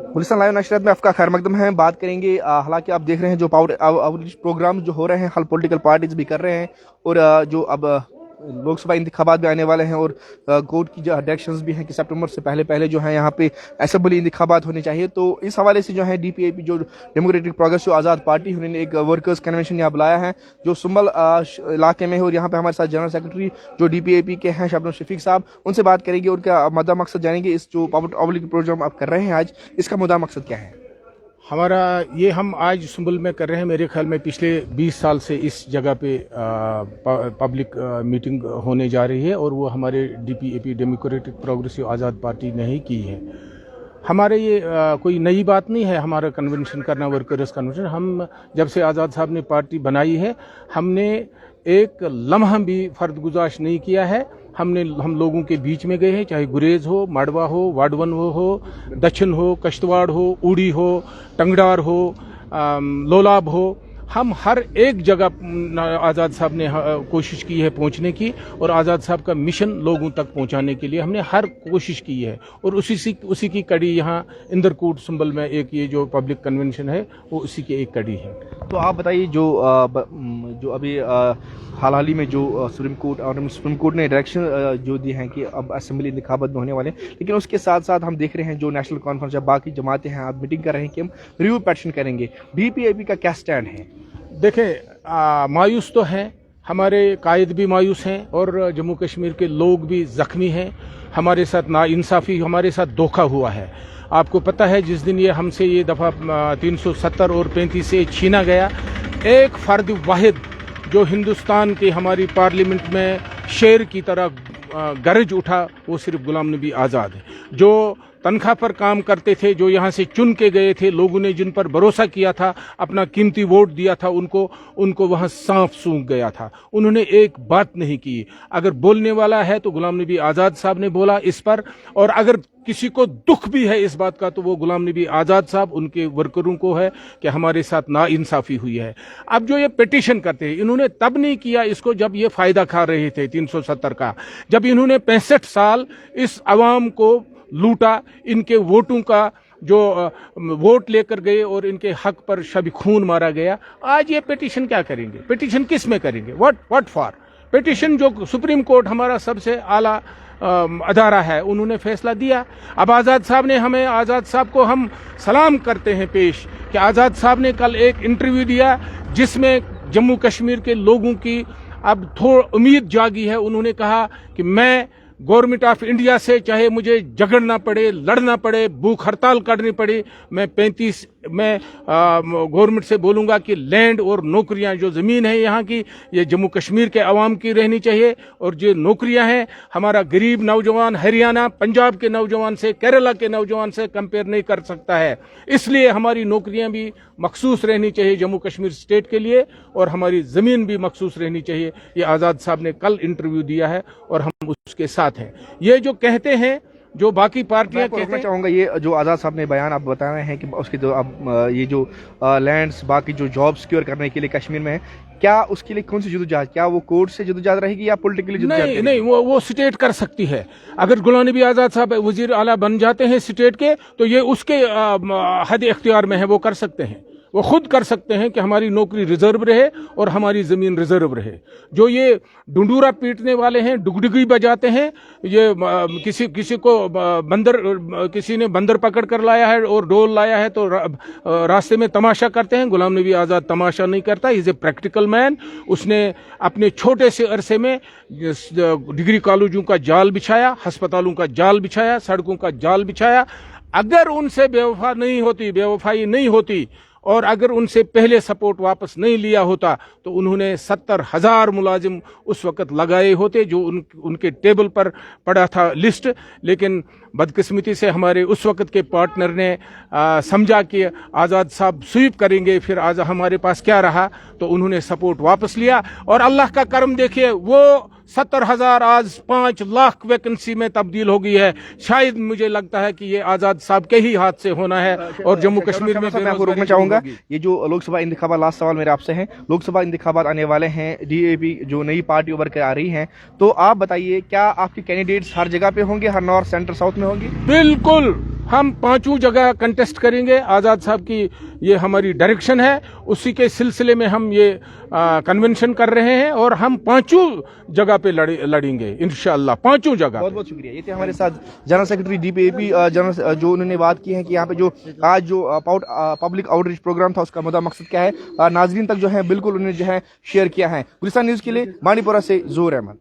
Gulistan live नशरियात में आपका खैर मकदम है। बात करेंगे, हालांकि आप देख रहे हैं जो पावर आउटरीच प्रोग्राम जो हो रहे हैं, हल पॉलिटिकल पार्टीज भी कर रहे हैं, और जो अब लोकसभा इंतखाबात भी आने वाले हैं, और कोर्ट की जो डायरेक्शंस भी हैं कि सितंबर से पहले जो है यहाँ पे असेंबली इंतखाबात होने चाहिए। तो इस हवाले से जो है DPAP जो डेमोक्रेटिक प्रोग्रेसिव आज़ाद पार्टी, उन्होंने एक वर्कर्स कन्वेंशन यहाँ बुलाया है जो सुंबल इलाके में है, और यहाँ पे हमारे साथ जनरल सेक्रेटरी जो DPAP के हैं शबनम शफीक साहब, उनसे बात करेंगे, उनका मुद्दा मकसद जानेंगे। इस जो पब्लिक प्रोग्राम आप कर रहे हैं आज, इसका मुद्दा मकसद क्या है? हमारा ये हम आज सुंबल में कर रहे हैं, मेरे ख्याल में पिछले 20 साल से इस जगह पे पब्लिक मीटिंग होने जा रही है, और वो हमारे DPAP डेमोक्रेटिक प्रोग्रेसिव आज़ाद पार्टी ने ही की है। हमारे ये कोई नई बात नहीं है हमारा कन्वेंशन करना, वर्कर्स कन्वेंशन। हम जब से आज़ाद साहब ने पार्टी बनाई है, हमने एक लम्हा भी फर्द गुजारिश नहीं किया है। हम लोगों के बीच में गए हैं, चाहे गुरेज हो, माडवा हो, वाडवन हो, दक्षिण हो, कश्तवाड़ हो, उड़ी हो, टंगडार हो, लोलाब हो, हम हर एक जगह आज़ाद साहब ने कोशिश की है पहुंचने की, और आज़ाद साहब का मिशन लोगों तक पहुंचाने के लिए हमने हर कोशिश की है, और उसी की कड़ी यहाँ इंदरकूट सुंबल में एक ये जो पब्लिक कन्वेंशन है वो उसी की एक कड़ी है। तो आप बताइए, जो अभी हाल ही में जो सुप्रीम कोर्ट ने डायरेक्शन जो दी हैं कि अब असेंबली इंतखाबात में होने वाले हैं, लेकिन उसके साथ साथ हम देख रहे हैं जो नेशनल कॉन्फ्रेंस या बाकी जमातें हैं, आप मीटिंग कर रहे हैं कि हम रिव्यू पेटिशन करेंगे। DPAP का क्या स्टैंड है? देखें, मायूस तो हैं, हमारे कायद भी मायूस हैं, और जम्मू कश्मीर के लोग भी जख्मी हैं। हमारे साथ नाइंसाफ़ी, हमारे साथ धोखा हुआ है। आपको पता है जिस दिन ये हमसे ये दफ़ा 370 और 35 से छीना गया, एक फ़र्द वाहिद जो हिंदुस्तान की हमारी पार्लियामेंट में शेर की तरह गरज उठा, वो सिर्फ गुलाम नबी आज़ाद है, जो तनख्वाह पर काम करते थे, जो यहाँ से चुन के गए थे, लोगों ने जिन पर भरोसा किया था, अपना कीमती वोट दिया था, उनको वहाँ सांप सूंघ गया था। उन्होंने एक बात नहीं की। अगर बोलने वाला है तो गुलाम नबी आज़ाद साहब ने बोला इस पर, और अगर किसी को दुख भी है इस बात का तो वो गुलाम नबी आज़ाद साहब, उनके वर्करों को है कि हमारे साथ नाइंसाफ़ी हुई है। अब जो ये पिटीशन करते हैं, इन्होंने तब नहीं किया इसको जब ये फ़ायदा खा रहे थे 370 का, जब इन्होंने 65 साल इस अवाम को लूटा, इनके वोटों का जो वोट लेकर गए और इनके हक पर शब खून मारा गया। आज ये पिटीशन क्या करेंगे? पिटीशन किस में करेंगे? What for? पिटीशन जो सुप्रीम कोर्ट हमारा सबसे आला अदारा है, उन्होंने फैसला दिया। अब आज़ाद साहब को हम सलाम करते हैं पेश कि आज़ाद साहब ने कल एक इंटरव्यू दिया जिसमें जम्मू कश्मीर के लोगों की अब थोड़ी उम्मीद जागी है। उन्होंने कहा कि मैं गवर्नमेंट ऑफ इंडिया से चाहे मुझे झगड़ना पड़े, लड़ना पड़े, भूख हड़ताल करनी पड़े, मैं गवर्नमेंट से बोलूंगा कि लैंड और नौकरियां, जो ज़मीन है यहाँ की, ये जम्मू कश्मीर के अवाम की रहनी चाहिए, और जो नौकरियां हैं, हमारा गरीब नौजवान हरियाणा, पंजाब के नौजवान से, केरला के नौजवान से कंपेयर नहीं कर सकता है। इसलिए हमारी नौकरियां भी मखसूस रहनी चाहिए जम्मू कश्मीर स्टेट के लिए, और हमारी ज़मीन भी मखसूस रहनी चाहिए। ये आज़ाद साहब ने कल इंटरव्यू दिया है और हम उसके साथ हैं। ये जो कहते हैं, जो बाकी पार्टियां कहते हैं, चाहूंगा ये जो आज़ाद साहब ने बयान आप बता रहे हैं कि उसके जो अब ये जो लैंड्स, बाकी जो जॉब सिक्योर करने के लिए कश्मीर में है, क्या उसके लिए कौन सी जदोजहद? क्या वो कोर्ट से जदोजहद रहेगी या पॉलिटिकली जदोजहद? नहीं, वो स्टेट कर सकती है। अगर गुलाम नबी आज़ाद साहब वजीर आला बन जाते हैं स्टेट के, तो ये उसके हद इख्तियार में है, वो कर सकते हैं। वो खुद कर सकते हैं कि हमारी नौकरी रिजर्व रहे और हमारी ज़मीन रिजर्व रहे। जो ये डुंडूरा पीटने वाले हैं, डुगडुगी बजाते हैं, ये किसी ने बंदर पकड़ कर लाया है और डोल लाया है तो रास्ते में तमाशा करते हैं। गुलाम नबी आज़ाद तमाशा नहीं करता, इज़ ए प्रैक्टिकल मैन। उसने अपने छोटे से अरसे में डिग्री कॉलेजों का जाल बिछाया, अस्पतालों का जाल बिछाया, सड़कों का जाल बिछाया। अगर उनसे बेवफाई नहीं होती और अगर उनसे पहले सपोर्ट वापस नहीं लिया होता तो उन्होंने 70,000 मुलाजिम उस वक़्त लगाए होते, जो उनके टेबल पर पड़ा था लिस्ट। लेकिन बदकिस्मती से हमारे उस वक़्त के पार्टनर ने समझा कि आज़ाद साहब स्वीप करेंगे, फिर आज हमारे पास क्या रहा, तो उन्होंने सपोर्ट वापस लिया। और अल्लाह का करम देखिए, वो 70,000 आज 5 लाख वैकेंसी में तब्दील हो गई है। शायद मुझे लगता है कि ये आज़ाद साहब के ही हाथ से होना है और जम्मू कश्मीर में मैं आपको रोकना चाहूंगा। ये जो लोकसभा इंतखाबात, लास्ट सवाल मेरे आपसे है, लोकसभा इंतखाबात आने वाले हैं, डीएपी जो नई पार्टी उभर कर आ रही है, तो आप बताइए क्या आपके कैंडिडेट्स हर जगह पे होंगे, हर नॉर्थ सेंटर साउथ में होंगे? बिल्कुल, हम 5 जगह कंटेस्ट करेंगे। आज़ाद साहब की ये हमारी डायरेक्शन है, उसी के सिलसिले में हम ये कन्वेंशन कर रहे हैं और हम 5 जगह पे लड़ेंगे इंशाअल्लाह, 5 जगह। बहुत बहुत शुक्रिया। ये थे हमारे साथ जनरल सेक्रेटरी डीपीएपी जनरल, जो उन्होंने बात की है कि यहाँ पे जो आज जो पब्लिक आउटरीच प्रोग्राम था उसका मुद्दा मकसद क्या है, नाजरीन तक जो है बिल्कुल उन्होंने जो है शेयर किया है। गुलिस्तान न्यूज़ के लिए मानीपुरा से ज़ोर अहमद।